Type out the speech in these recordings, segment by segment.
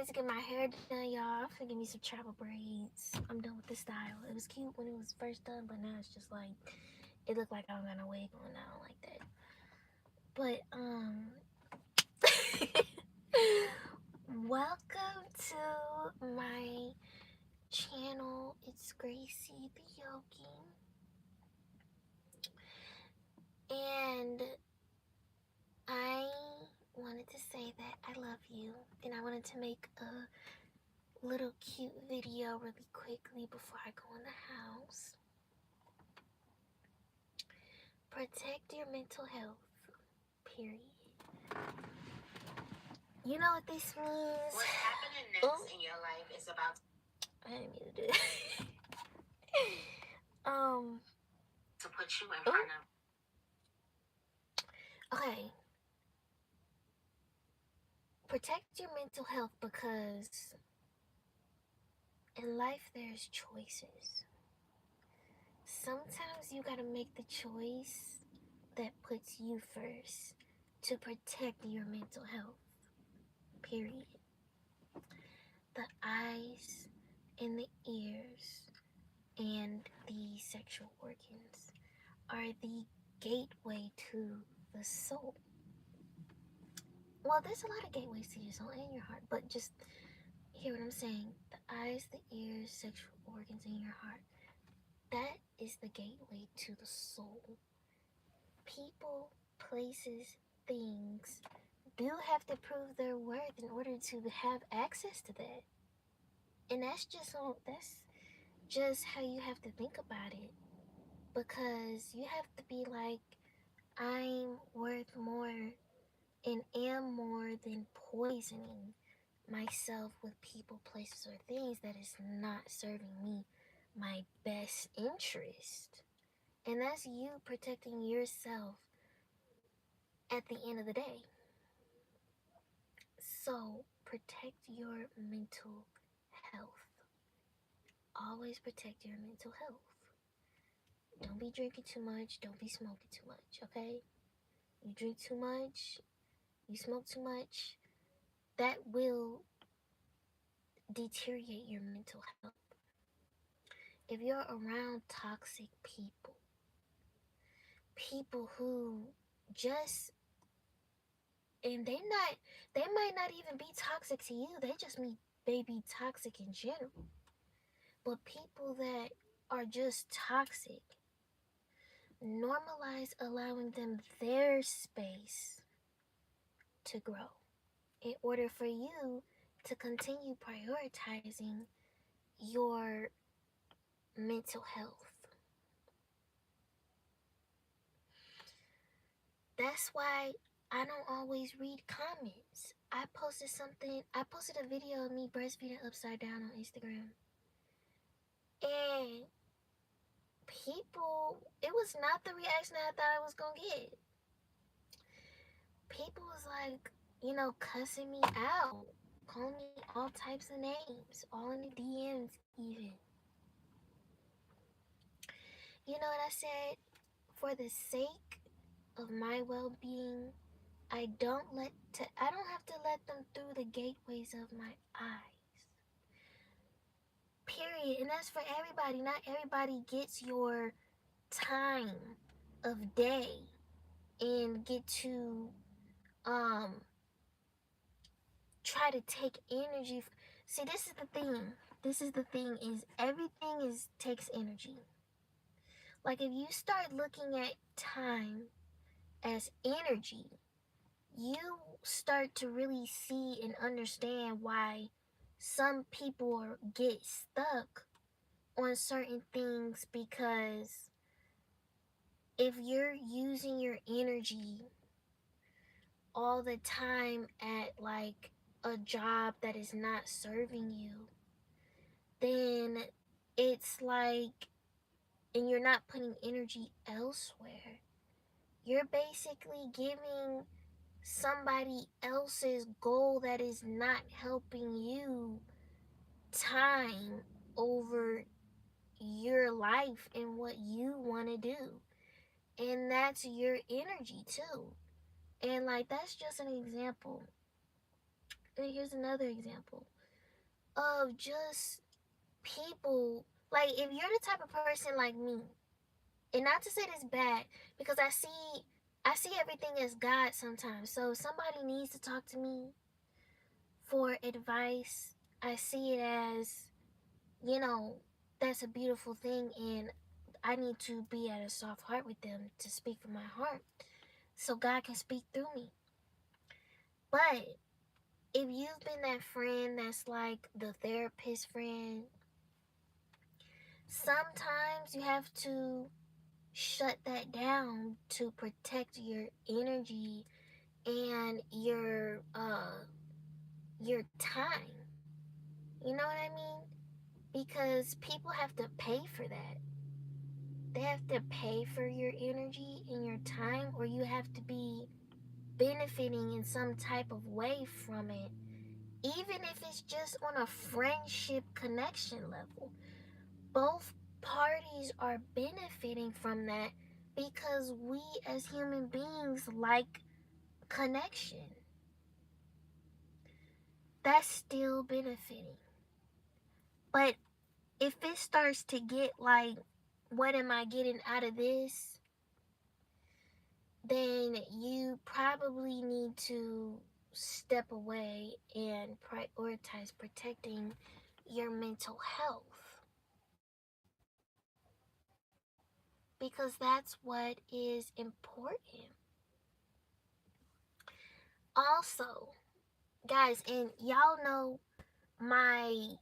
wanted to get my hair done, y'all. I'm finna give me some travel braids. I'm done with this style. It was cute when it was first done, but now it's just like, it looked like I don't got no wig on. I don't like that. But, welcome to my channel. It's Gracie the Yogi. And I wanted to say that I love you. And I wanted to make a little cute video really quickly before I go in the house. Protect your mental health, period. You know what this means? What's happening next in your life is about I didn't mean to do that. to put you in front of. Okay. Protect your mental health because in life there's choices. Sometimes you gotta make the choice that puts you first to protect your mental health, period. The eyes and the ears and the sexual organs are the gateway to the soul. Well, there's a lot of gateways to your soul and your heart, but just hear what I'm saying. The eyes, the ears, sexual organs, and your heart. That is the gateway to the soul. People, places, things do have to prove their worth in order to have access to that. And that's just how you have to think about it. Because you have to be like, I'm worth more and am more than poisoning myself with people, places, or things that is not serving me my best interest. And that's you protecting yourself at the end of the day. So protect your mental health. Always protect your mental health. Don't be drinking too much. Don't be smoking too much, okay? You drink too much, you smoke too much, that will deteriorate your mental health. If you're around toxic people, people who just, and they might not even be toxic to you, they just may be toxic in general. But people that are just toxic, normalize allowing them their space to grow in order for you to continue prioritizing your mental health. That's why I don't always read comments. I posted a video of me breastfeeding upside down on Instagram. And it was not the reaction I thought I was gonna get. People was like, cussing me out, calling me all types of names, all in the DMs even. You know what I said? For the sake of my well-being, I don't have to let them through the gateways of my eyes. Period. And that's for everybody. Not everybody gets your time of day and get to try to take energy. See, this is the thing is everything takes energy. Like if you start looking at time as energy, you start to really see and understand why some people get stuck on certain things, because if you're using your energy all the time at like a job that is not serving you, then it's like, and you're not putting energy elsewhere, you're basically giving somebody else's goal that is not helping you time over your life and what you want to do. And that's your energy too. And like, that's just an example. And here's another example of just people. Like, if you're the type of person like me, and not to say this bad, because I see everything as God sometimes. So if somebody needs to talk to me for advice, I see it as, you know, that's a beautiful thing, and I need to be at a soft heart with them to speak from my heart so God can speak through me. But if you've been that friend that's like the therapist friend, sometimes you have to shut that down to protect your energy and your time. You know what I mean? Because people have to pay for that. They have to pay for your energy and your time, or you have to be benefiting in some type of way from it, even if it's just on a friendship connection level. Both parties are benefiting from that because we as human beings like connection. That's still benefiting. But if it starts to get like, what am I getting out of this? Then you probably need to step away and prioritize protecting your mental health, because that's what is important. Also, guys, and y'all know my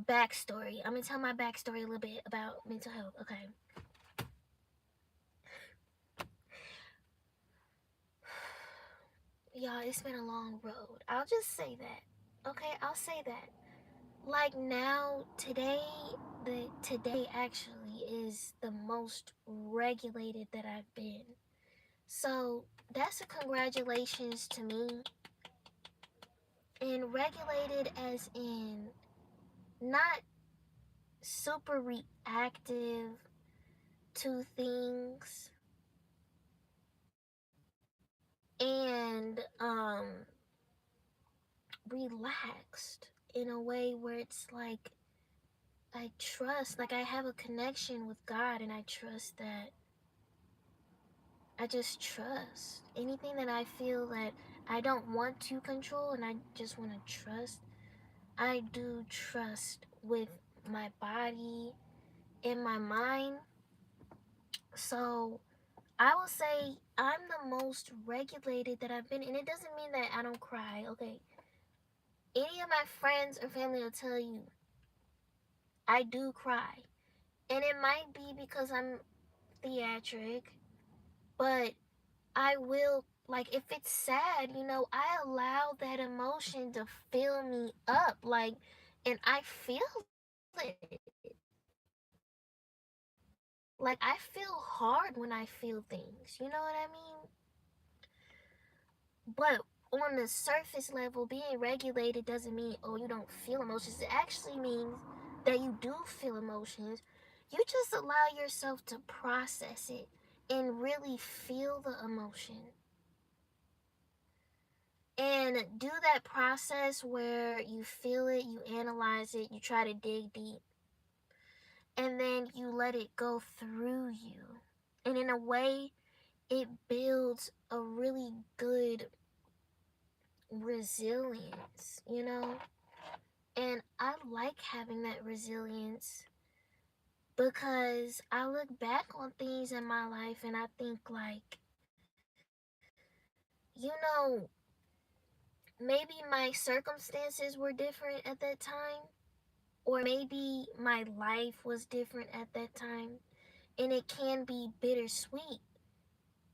backstory. I'm gonna tell my backstory a little bit about mental health. Okay. Y'all, it's been a long road. I'll just say that. Okay, I'll say that. Like now, today actually is the most regulated that I've been. So that's a congratulations to me. And regulated as in not super reactive to things, and relaxed in a way where it's like I trust, like I have a connection with God, and I trust that I just trust anything that I feel that I don't want to control and I just want to trust. I do trust with my body and my mind. So I will say I'm the most regulated that I've been, and it doesn't mean that I don't cry. Okay, any of my friends or family will tell you I do cry, and it might be because I'm theatric, but I will, like, if it's sad, I allow that emotion to fill me up, like, and I feel it. Like, I feel hard when I feel things, you know what I mean? But on the surface level, being regulated doesn't mean, oh, you don't feel emotions. It actually means that you do feel emotions. You just allow yourself to process it and really feel the emotion. And do that process where you feel it, you analyze it, you try to dig deep, and then you let it go through you. And in a way, it builds a really good resilience. And I like having that resilience because I look back on things in my life and I think, like, you know, maybe my circumstances were different at that time, or maybe my life was different at that time, and it can be bittersweet.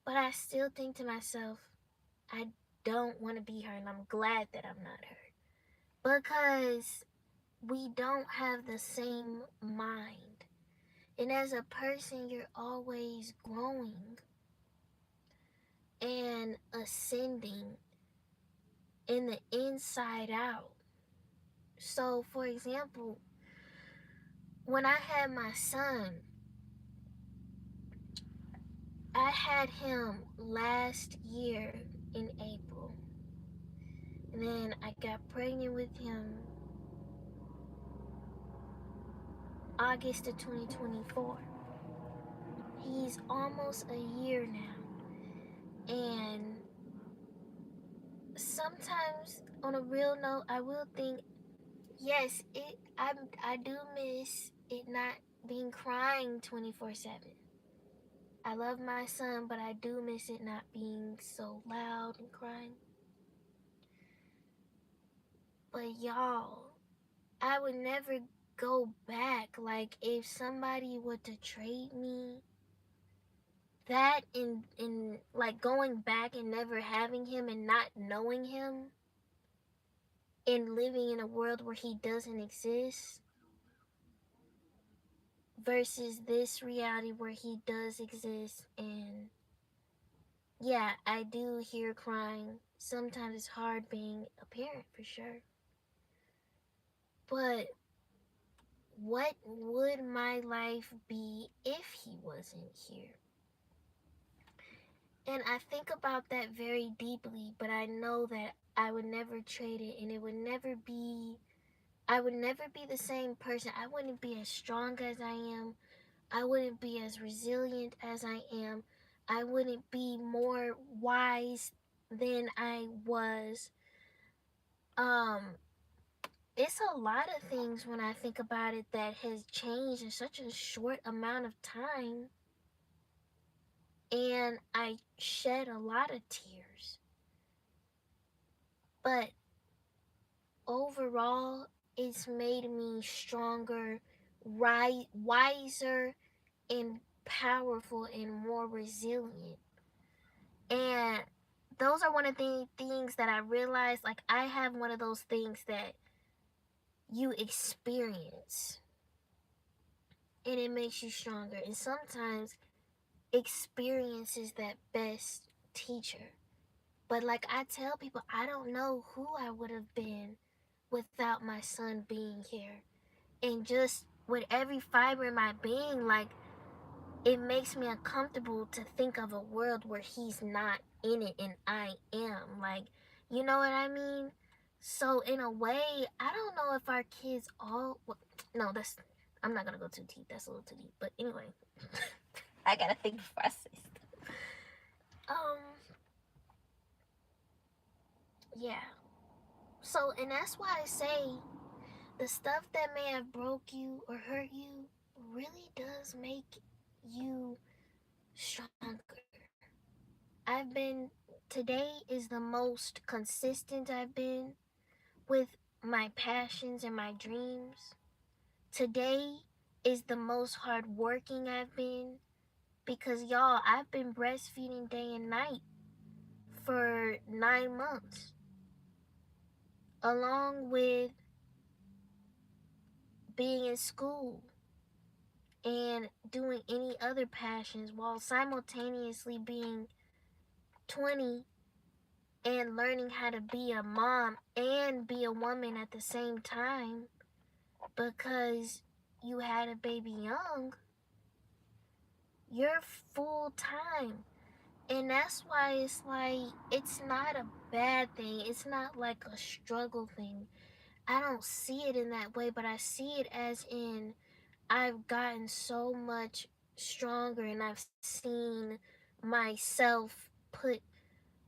But I still think to myself, I don't want to be her, and I'm glad that I'm not her, because we don't have the same mind. And as a person, you're always growing and ascending in the inside out. So, for example, when I had my son, I had him last year in April. And then I got pregnant with him August of 2024. He's almost a year now. And sometimes on a real note, I will think, yes, I do miss it not being crying 24/7. I love my son, but I do miss it not being so loud and crying. But y'all, I would never go back. Like, if somebody were to trade me that in like going back and never having him and not knowing him and living in a world where he doesn't exist versus this reality where he does exist. And yeah, I do hear crying. Sometimes it's hard being a parent, for sure. But what would my life be if he wasn't here? And I think about that very deeply, but I know that I would never trade it, and I would never be the same person. I wouldn't be as strong as I am. I wouldn't be as resilient as I am. I wouldn't be more wise than I was. It's a lot of things when I think about it that has changed in such a short amount of time. And I shed a lot of tears. But overall, it's made me stronger, wiser, and powerful and more resilient. And those are one of the things that I realized. Like, I have one of those things that you experience and it makes you stronger. And sometimes experience is that best teacher. But like I tell people, I don't know who I would have been without my son being here. And just with every fiber in my being, like, it makes me uncomfortable to think of a world where he's not in it and I am. Like, you know what I mean? So in a way, I don't know if our kids all, no, that's, I'm not gonna go too deep. That's a little too deep. But anyway, I gotta think before I say stuff. Yeah. So, and that's why I say the stuff that may have broke you or hurt you really does make you stronger. Today is the most consistent I've been with my passions and my dreams. Today is the most hardworking I've been because, y'all, I've been breastfeeding day and night for 9 months, along with being in school and doing any other passions while simultaneously being 20 and learning how to be a mom and be a woman at the same time because you had a baby young. You're full time. And that's why it's like, it's not a bad thing. It's not like a struggle thing. I don't see it in that way, but I see it as in I've gotten so much stronger and I've seen myself put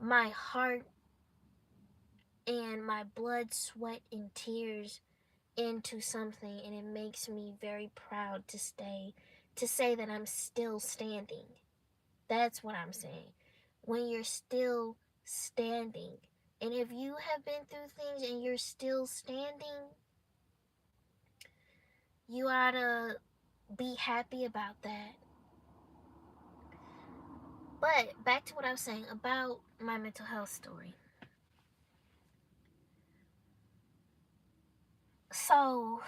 my heart and my blood, sweat, and tears into something, and it makes me very proud to say that I'm still standing. That's what I'm saying. When you're still standing. And if you have been through things and you're still standing, you ought to be happy about that. But back to what I was saying about my mental health story. So,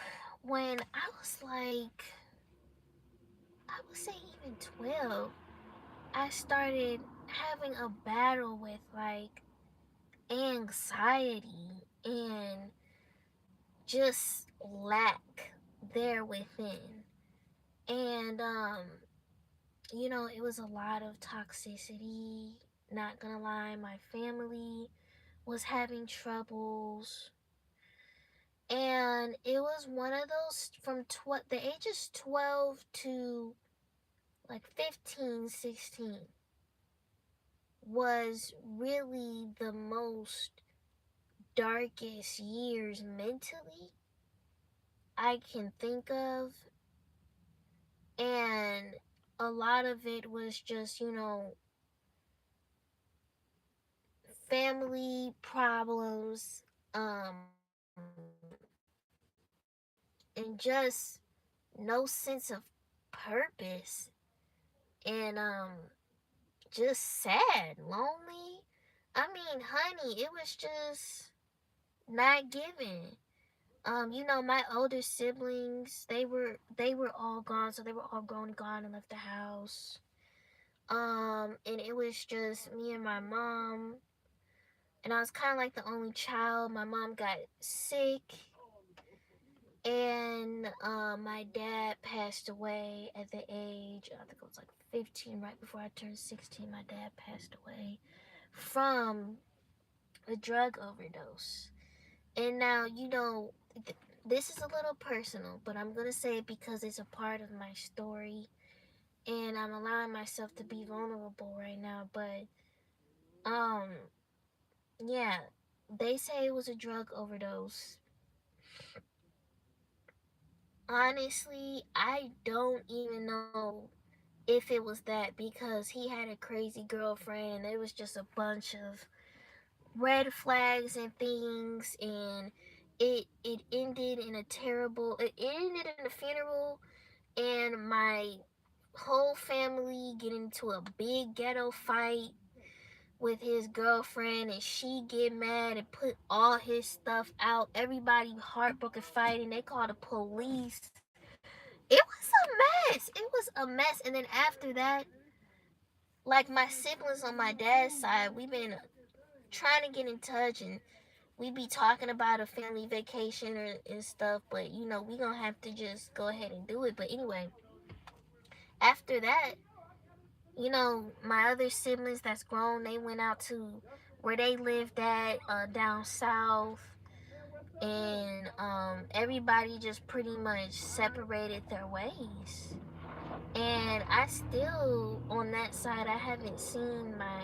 when I was like, I would say even 12, I started having a battle with like anxiety and just lack there within. And it was a lot of toxicity. Not gonna lie, my family was having troubles. And it was one of those from the ages 12 to like 15, 16 was really the most darkest years mentally I can think of. And a lot of it was just, family problems, and just no sense of purpose, and just sad, lonely. I mean, honey, it was just not giving. My older siblings, they were all gone, so they were all grown and gone and left the house. And it was just me and my mom, and I was kind of like the only child. My mom got sick, and my dad passed away at the age, I think it was like 15, right before I turned 16. My dad passed away from a drug overdose. And now, this is a little personal, but I'm going to say it because it's a part of my story, and I'm allowing myself to be vulnerable right now. But, um, yeah, they say it was a drug overdose. Honestly, I don't even know if it was that, because he had a crazy girlfriend and there was just a bunch of red flags and things, and it ended in a terrible, it ended in a funeral, and my whole family get into a big ghetto fight with his girlfriend, and she get mad and put all his stuff out. Everybody heartbroken fighting. They call the police. It was a mess. It was a mess. And then after that, like, my siblings on my dad's side, we've been trying to get in touch, and we be talking about a family vacation and stuff, but we gonna have to just go ahead and do it. But anyway, after that, my other siblings that's grown, they went out to where they lived at, down south, and everybody just pretty much separated their ways. And I still, on that side, I haven't seen my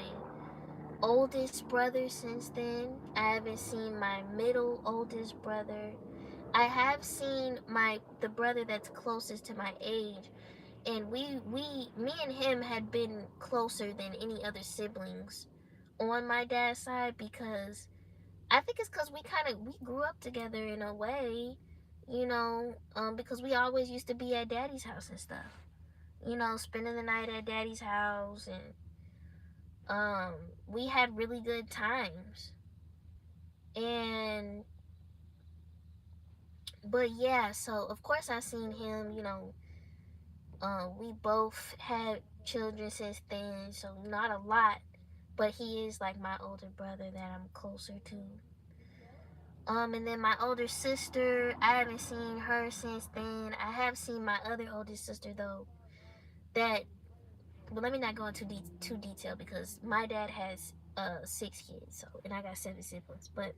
oldest brother since then. I haven't seen my middle oldest brother. I have seen the brother that's closest to my age, and me and him had been closer than any other siblings on my dad's side, because I think it's because we grew up together in a way, because we always used to be at daddy's house and stuff, spending the night at daddy's house, and we had really good times. And but yeah, so of course I seen him, we both had children since then, so not a lot, but he is like my older brother that I'm closer to. And then my older sister, I haven't seen her since then. I have seen my other oldest sister though, that, but let me not go into too detail, because my dad has 6 kids, so, and I got 7 siblings. But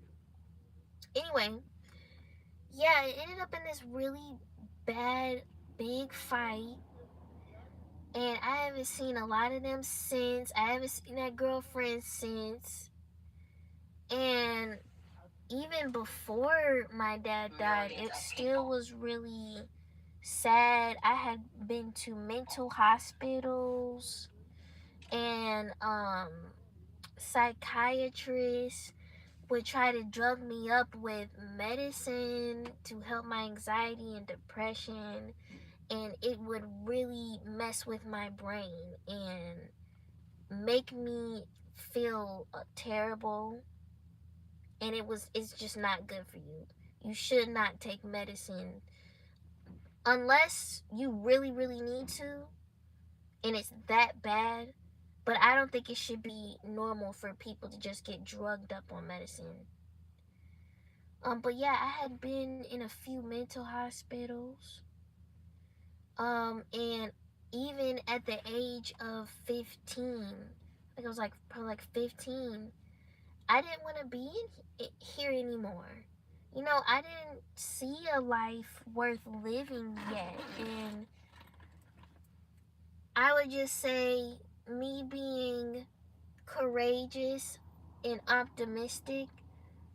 anyway, yeah, it ended up in this really bad big fight, and I haven't seen a lot of them since. I haven't seen that girlfriend since. And even before my dad died, it still was really sad. I had been to mental hospitals, and psychiatrists would try to drug me up with medicine to help my anxiety and depression, and it would really mess with my brain and make me feel terrible. And it's just not good for you. You should not take medicine unless you really really need to, and it's that bad. But I don't think it should be normal for people to just get drugged up on medicine. But yeah, I had been in a few mental hospitals. And even at the age of 15, I think I was like probably like 15, I didn't want to be here anymore. You know, I didn't see a life worth living yet. And I would just say, me being courageous and optimistic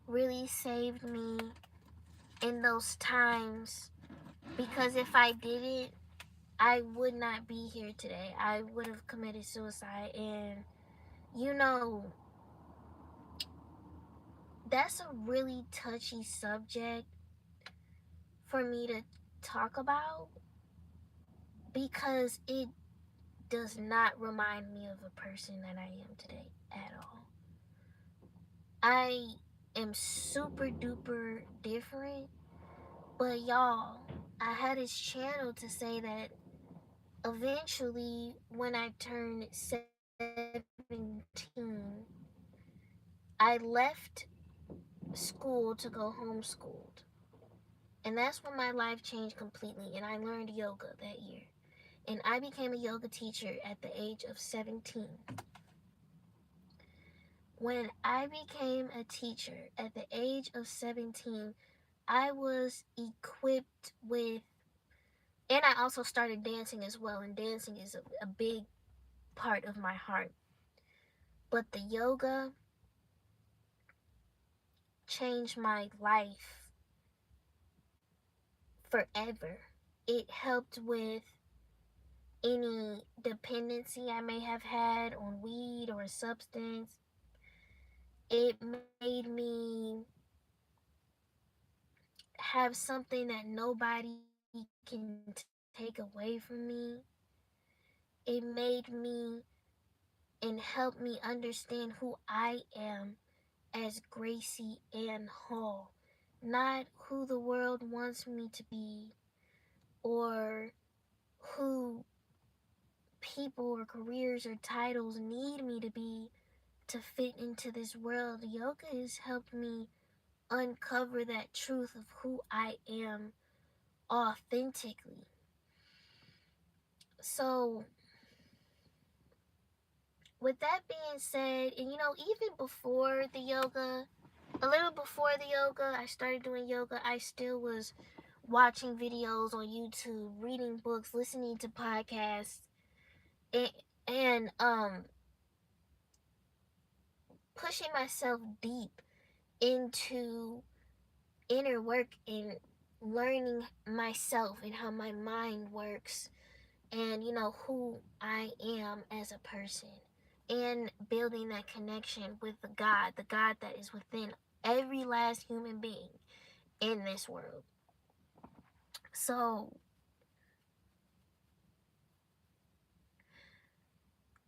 really saved me in those times, because if I didn't, I would not be here today. I would have committed suicide. And you know, that's a really touchy subject for me to talk about, because it does not remind me of a person that I am today at all. I am super duper different, but y'all, I had this channel to say that eventually, when I turned 17, I left school to go homeschooled. And that's when my life changed completely, and I learned yoga that year. And I became a yoga teacher at the age of 17. When I became a teacher at the age of 17, I was equipped with, and I also started dancing as well, and dancing is a big part of my heart. But the yoga changed my life forever. It helped with any dependency I may have had on weed or a substance. It made me have something that nobody can take away from me. It made me and helped me understand who I am as Gracie Ann Hall, not who the world wants me to be or who people or careers or titles need me to be to fit into this world. Yoga has helped me uncover that truth of who I am authentically. So, with that being said, and you know, even before the yoga, a little before the yoga, I started doing yoga, I still was watching videos on YouTube, reading books, listening to podcasts, and, and pushing myself deep into inner work and learning myself and how my mind works, and you know, who I am as a person, and building that connection with the God that is within every last human being in this world. So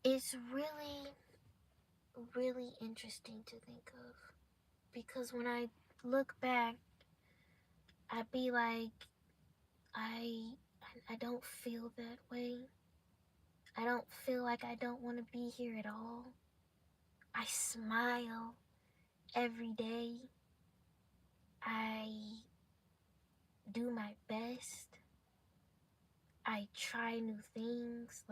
it's really, really interesting to think of, because when I look back, I'd be like, I I don't feel that way. I don't feel like I don't want to be here at all. I smile every day. I do my best. I try new things,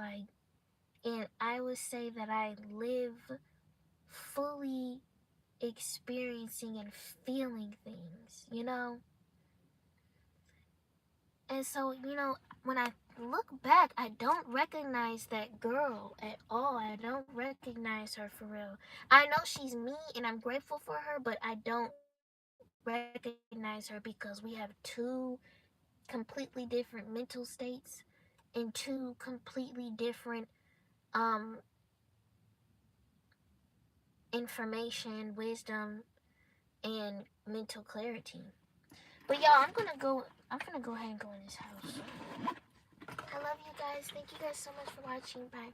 and I would say that I live fully experiencing and feeling things, you know? And so, you know, when I look back, I don't recognize that girl at all. I don't recognize her for real. I know she's me and I'm grateful for her, but I don't recognize her because we have two completely different mental states and two completely different um information, wisdom, and mental clarity. But y'all, I'm gonna go ahead and go in this house. I love you guys. Thank you guys so much for watching. Bye.